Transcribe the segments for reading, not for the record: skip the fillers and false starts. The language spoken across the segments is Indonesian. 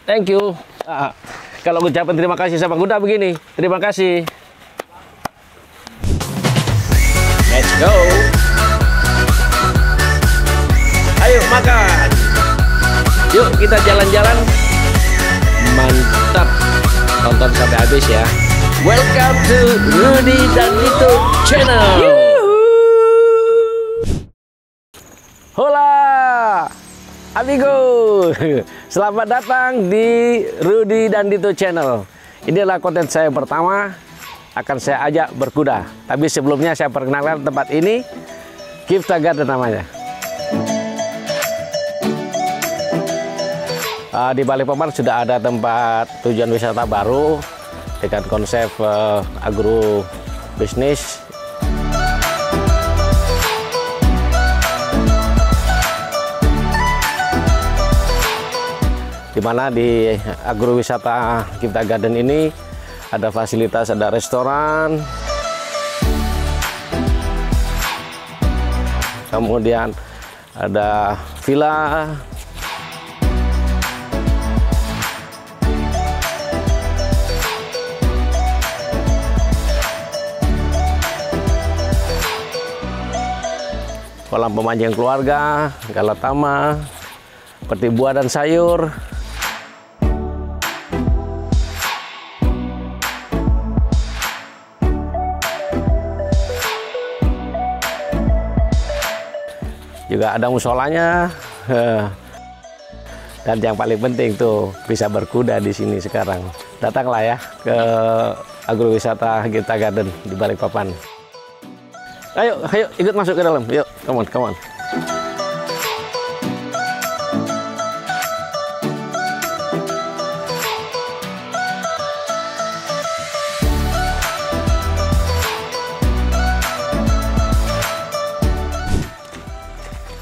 Thank you. Kalau ucapan terima kasih sama kuda begini, terima kasih. Let's go. Ayo makan. Yuk kita jalan-jalan. Mantap. Tonton sampai habis ya. Welcome to Rudy dan Dito Channel. Hola, amigo. Selamat datang di Rudy dan Dito Channel. Inilah konten saya pertama. Akan saya ajak berkuda. Tapi sebelumnya saya perkenalkan tempat ini, Gifta Garden namanya. Di Balikpapan sudah ada tempat tujuan wisata baru dengan konsep agro bisnis. Di mana di agrowisata Gifta Garden ini ada fasilitas, ada restoran, kemudian ada villa, kolam pemancing keluarga, galatama, peti buah dan sayur. Juga ada musolanya. Dan yang paling penting tuh bisa berkuda di sini sekarang. Datanglah ya ke agrowisata Gifta Garden di Balikpapan. Ayo ikut masuk ke dalam. Yuk, come on.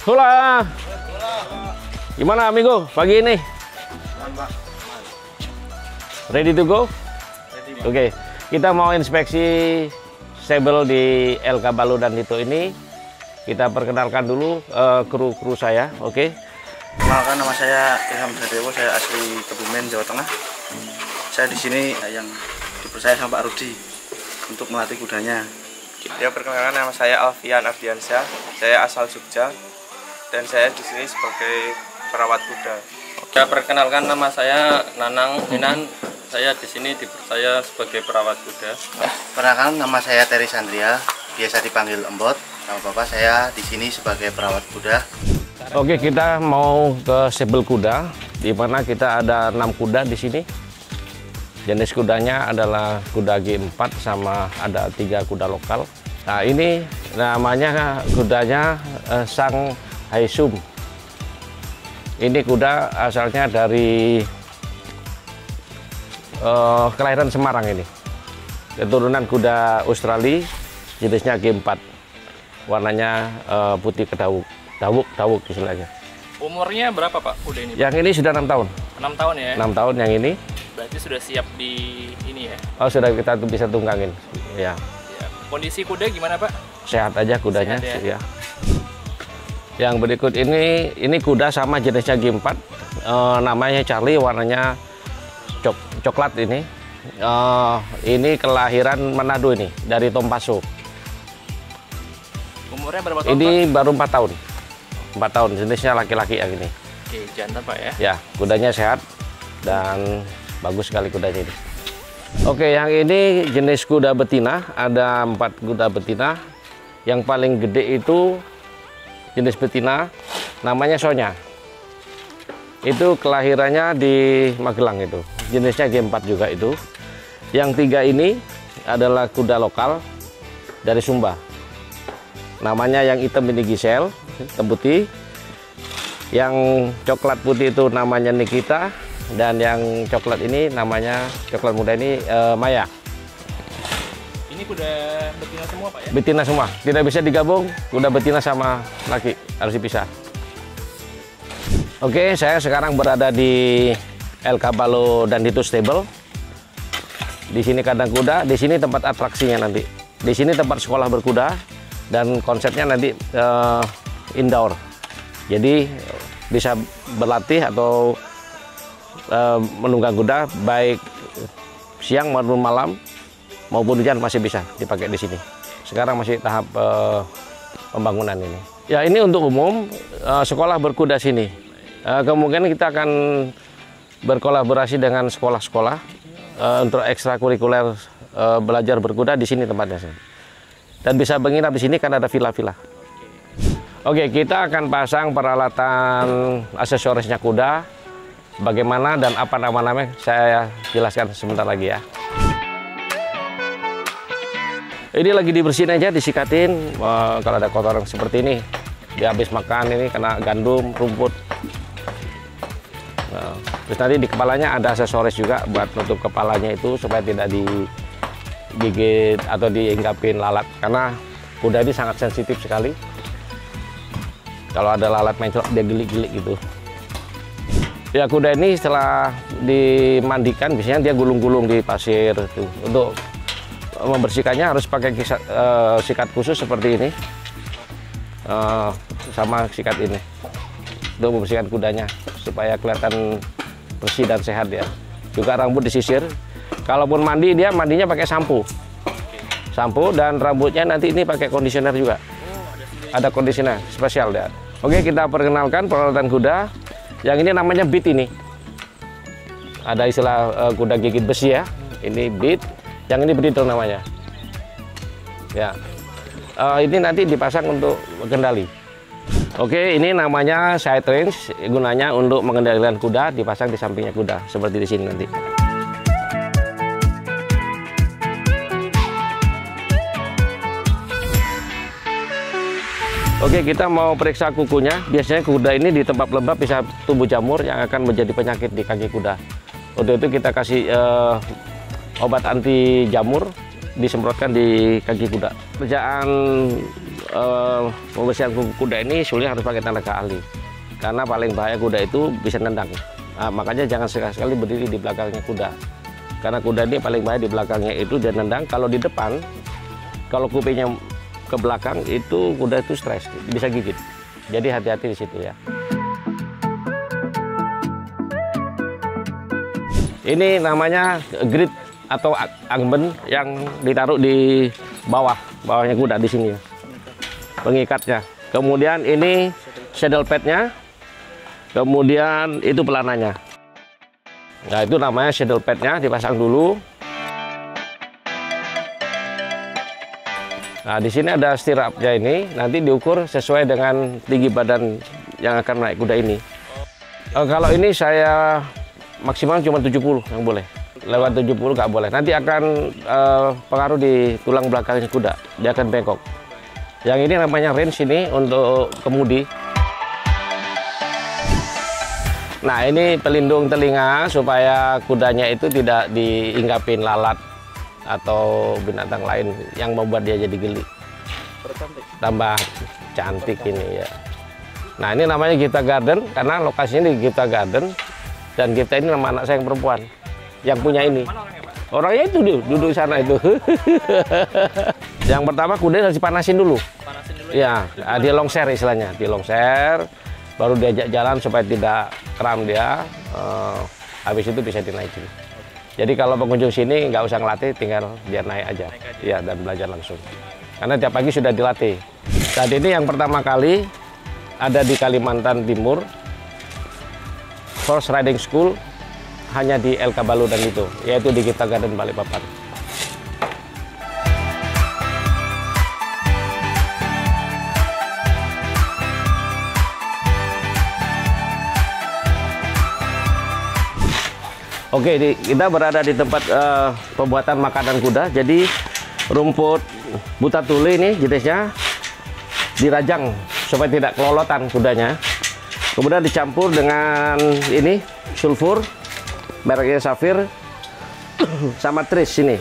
Hola. Gimana amigo pagi ini? Ready to go? Oke, kita mau inspeksi stable di El Caballo dan Dito ini. Kita perkenalkan dulu kru saya, oke? Kenalkan, nama saya Ilham Sadewo, saya asli Kebumen, Jawa Tengah. Saya di sini yang dipercaya sama Pak Rudi untuk melatih kudanya. Ya, perkenalkan, nama saya Alfian Ardiansyah, saya asal Jogja dan saya di sini sebagai perawat kuda. Ya, perkenalkan, nama saya Nanang Minan, saya di sini dipercaya sebagai perawat kuda. Perkenalkan, nama saya Terry Sandria, biasa dipanggil Embot. Nama bapak saya di sini sebagai perawat kuda. Oke, kita mau ke stable kuda, di mana kita ada 6 kuda di sini. Jenis kudanya adalah kuda G4 sama ada 3 kuda lokal. Nah, ini namanya kudanya Sang Haisum. Ini kuda asalnya dari kelahiran Semarang ini. Keturunan kuda Australia, jenisnya G4. Warnanya putih kedawuk, dawuk istilahnya. Umurnya berapa Pak kuda ini? Yang ini sudah 6 tahun. 6 tahun ya? 6 tahun yang ini. Berarti sudah siap di ini ya? Oh, sudah kita bisa tunggangin. Ya. Kondisi kuda gimana Pak? Sehat aja kudanya. Sehat, ya? Ya. Yang berikut ini kuda sama jenisnya G4. Namanya Charlie, warnanya coklat ini. Ini kelahiran Manado ini, dari Tompaso. Umurnya berapa tahun Ini Pak? baru 4 tahun. 4 tahun, jenisnya laki-laki yang ini. Oke, jantan Pak ya? Ya, kudanya sehat dan bagus sekali kudanya ini. Oke, yang ini jenis kuda betina. Ada 4 kuda betina. Yang paling gede itu jenis betina, namanya Sonya. Itu kelahirannya di Magelang itu. Jenisnya G4 juga itu. Yang 3 ini adalah kuda lokal dari Sumba. Namanya yang hitam ini Gisel, hitam putih. Yang coklat putih itu namanya Nikita. Dan yang coklat ini namanya, coklat muda ini Maya. Ini kuda betina semua Pak ya? Betina semua, tidak bisa digabung kuda betina sama laki, harus dipisah. Oke, saya sekarang berada di El Caballo dan Dito Stable. Di sini kandang kuda, di sini tempat atraksinya nanti. Di sini tempat sekolah berkuda dan konsepnya nanti indoor. Jadi bisa berlatih atau menunggang kuda baik siang maupun malam maupun hujan masih bisa dipakai di sini. Sekarang masih tahap pembangunan ini. Ya, ini untuk umum sekolah berkuda sini. Kemungkinan kita akan berkolaborasi dengan sekolah-sekolah untuk ekstrakurikuler belajar berkuda di sini tempatnya. Dan bisa menginap di sini karena ada villa-villa. Oke, kita akan pasang peralatan aksesorisnya kuda. Bagaimana dan apa nama-namanya saya jelaskan sebentar lagi ya. Ini lagi dibersihin aja, disikatin. Kalau ada kotoran seperti ini, dia habis makan ini kena gandum, rumput. Nah, terus nanti di kepalanya ada aksesoris juga buat nutup kepalanya itu supaya tidak digigit atau diinggapin lalat. Karena kuda ini sangat sensitif sekali. Kalau ada lalat menclok dia gelik-gelik gitu. Ya, kuda ini setelah dimandikan biasanya dia gulung-gulung di pasir tuh. Untuk membersihkannya harus pakai sikat khusus seperti ini, sama sikat ini untuk membersihkan kudanya supaya kelihatan bersih dan sehat ya. Juga rambut disisir. Kalaupun mandi dia mandinya pakai sampo dan rambutnya nanti ini pakai kondisioner juga. Ada kondisioner spesial ya. Oke, kita perkenalkan peralatan kuda. Yang ini namanya bit ini. Ada istilah kuda gigit besi ya. Ini bit. Yang ini bridle namanya. Ya. Ini nanti dipasang untuk kendali. Oke, ini namanya side reins. Gunanya untuk mengendalikan kuda, dipasang di sampingnya kuda seperti di sini nanti. Oke, kita mau periksa kukunya. Biasanya kuda ini di tempat lembab bisa tumbuh jamur yang akan menjadi penyakit di kaki kuda. Untuk itu kita kasih obat anti jamur disemprotkan di kaki kuda. Kerjaan membersihkan kuku kuda ini sulit harus pakai tenaga ahli. Karena paling bahaya kuda itu bisa nendang. Nah, makanya jangan sekali-sekali berdiri di belakangnya kuda. Karena kuda ini paling bahaya di belakangnya itu dia nendang. Kalau di depan, kalau kupingnya ke belakang itu kuda itu stres, bisa gigit. Jadi hati-hati di situ ya. Ini namanya grid atau angben yang ditaruh di bawahnya kuda di sini. Pengikatnya. Kemudian ini saddle padnya. Kemudian itu pelananya. Nah, itu namanya saddle padnya dipasang dulu. Nah, di sini ada stirupnya ini, nanti diukur sesuai dengan tinggi badan yang akan naik kuda ini. Kalau ini saya maksimal cuma 70 yang boleh. Lewat 70 nggak boleh. Nanti akan pengaruh di tulang belakangnya kuda, dia akan bengkok. Yang ini namanya reins ini untuk kemudi. Nah, ini pelindung telinga supaya kudanya itu tidak diinggapin lalat atau binatang lain yang membuat dia jadi geli. Tambah cantik ini ya. Nah, ini namanya Gifta Garden karena lokasinya di Gifta Garden dan Gifta ini nama anak saya yang perempuan yang punya ini. Orangnya itu duduk di sana itu. Yang pertama kuda harus dipanasin dulu. Ya, dia longser istilahnya, dia longser baru diajak jalan supaya tidak kram dia. Habis itu bisa dinaikin. Jadi kalau pengunjung sini nggak usah ngelatih, tinggal dia naik aja, ya, dan belajar langsung. Karena tiap pagi sudah dilatih. Saat ini yang pertama kali ada di Kalimantan Timur, Horse Riding School, hanya di El Caballo dan itu, yaitu di Gifta Garden Balikpapan. Oke, kita berada di tempat pembuatan makanan kuda. Jadi rumput buta tuli ini jenisnya dirajang supaya tidak kelolotan kudanya. Kemudian dicampur dengan ini sulfur, mereknya Safir, sama tris ini.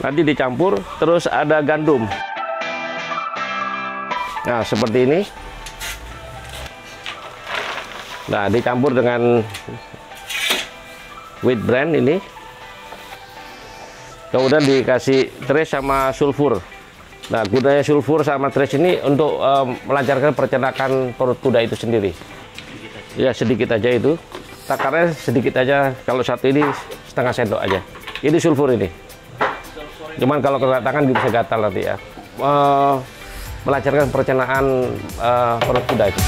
Nanti dicampur, terus ada gandum. Nah, seperti ini. Nah, dicampur dengan wheat bran ini, kemudian dikasih trash sama sulfur. Nah, gunanya sulfur sama trash ini untuk melancarkan pencernaan perut kuda itu sendiri. Ya sedikit aja itu. Takarnya sedikit aja. Kalau satu ini setengah sendok aja. Ini sulfur ini. Cuman kalau kena tangan bisa gatal nanti ya. Melancarkan pencernaan perut kuda itu.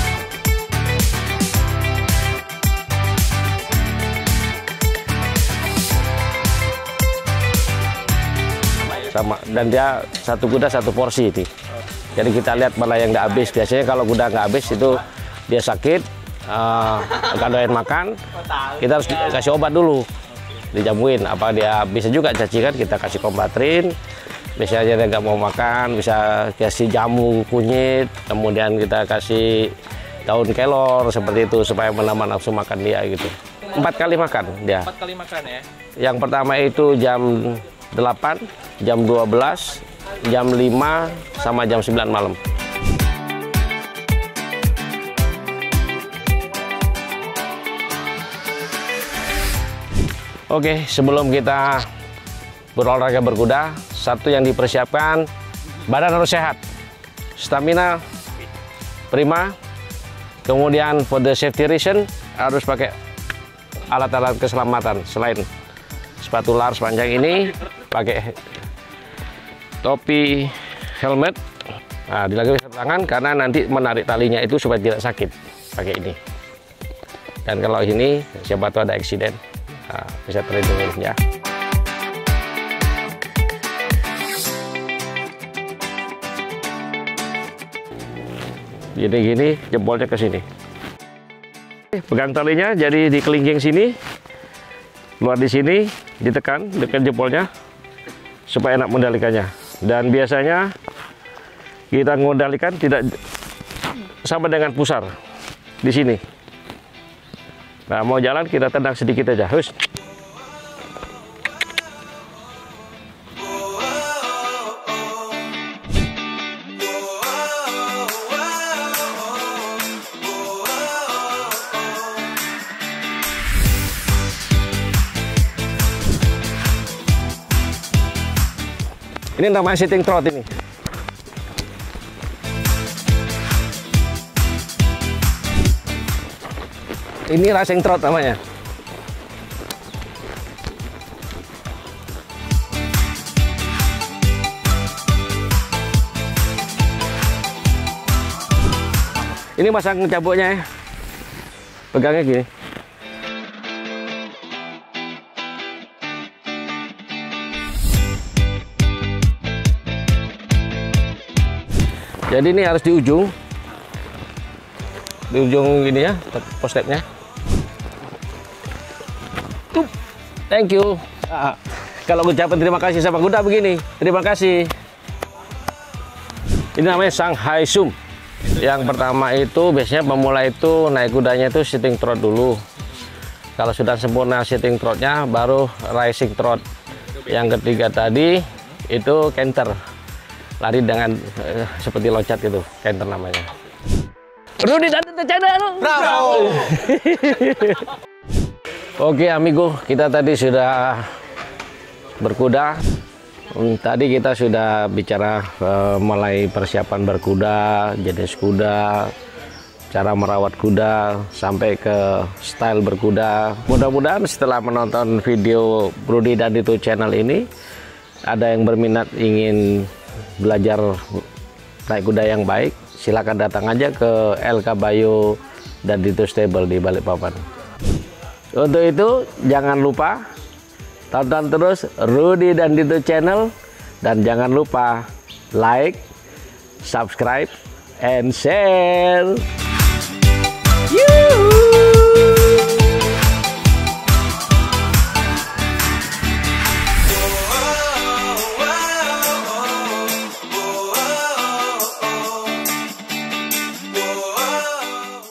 Sama, dan dia satu kuda satu porsi itu. Jadi kita lihat mana yang nggak habis. Biasanya kalau kuda nggak habis itu dia sakit, nggak doyan makan, kita harus kasih obat dulu, dijamuin. Apa dia bisa juga caci kan, kita kasih kombatrin. Biasanya dia nggak mau makan, bisa kasih jamu kunyit, kemudian kita kasih daun kelor seperti itu supaya menambah nafsu makan dia gitu. 4 kali makan dia. 4 kali makan ya? Yang pertama itu jam 8, jam 12, jam 5, sama jam 9 malam. Oke, sebelum kita berolahraga berkuda, satu yang dipersiapkan, badan harus sehat, stamina prima, kemudian for the safety reason harus pakai alat-alat keselamatan selain sepatu lars panjang ini, pakai topi, helmet. Nah, dilengkapi sarung tangan karena nanti menarik talinya itu supaya tidak sakit pakai ini. Dan kalau ini siapa tahu ada eksiden, nah, bisa terlindungi ya. Gini-gini jempolnya ke sini. Pegang talinya jadi di kelingking sini, keluar di sini, ditekan dekat jempolnya supaya enak mengendalikannya. Dan biasanya kita mengendalikan tidak sama dengan pusar di sini. Nah, mau jalan kita tendang sedikit aja, hus. Ini namanya sitting trot ini. Ini racing trot namanya. Ini masang cabuknya ya. Pegangnya gini. Jadi ini harus di ujung gini ya, postepnya. Thank you. Kalau ucapan terima kasih sama kuda begini, terima kasih. Ini namanya Shanghai Sum. Yang pertama itu biasanya pemula itu naik kudanya itu sitting trot dulu. Kalau sudah sempurna sitting trotnya, baru rising trot. Yang ketiga tadi itu canter. Lari dengan seperti loncat gitu, canter namanya. Rudy dan the channel. Bravo. Oke amigo, kita tadi sudah berkuda. Tadi kita sudah bicara mulai persiapan berkuda, jenis kuda, cara merawat kuda, sampai ke style berkuda. Mudah-mudahan setelah menonton video Rudy dan Dito channel ini, ada yang berminat ingin belajar naik kuda yang baik, silakan datang aja ke LK Bayo dan Dito Stable di Balikpapan. Untuk itu jangan lupa tonton terus Rudy dan Dito channel, dan jangan lupa like, subscribe, and share.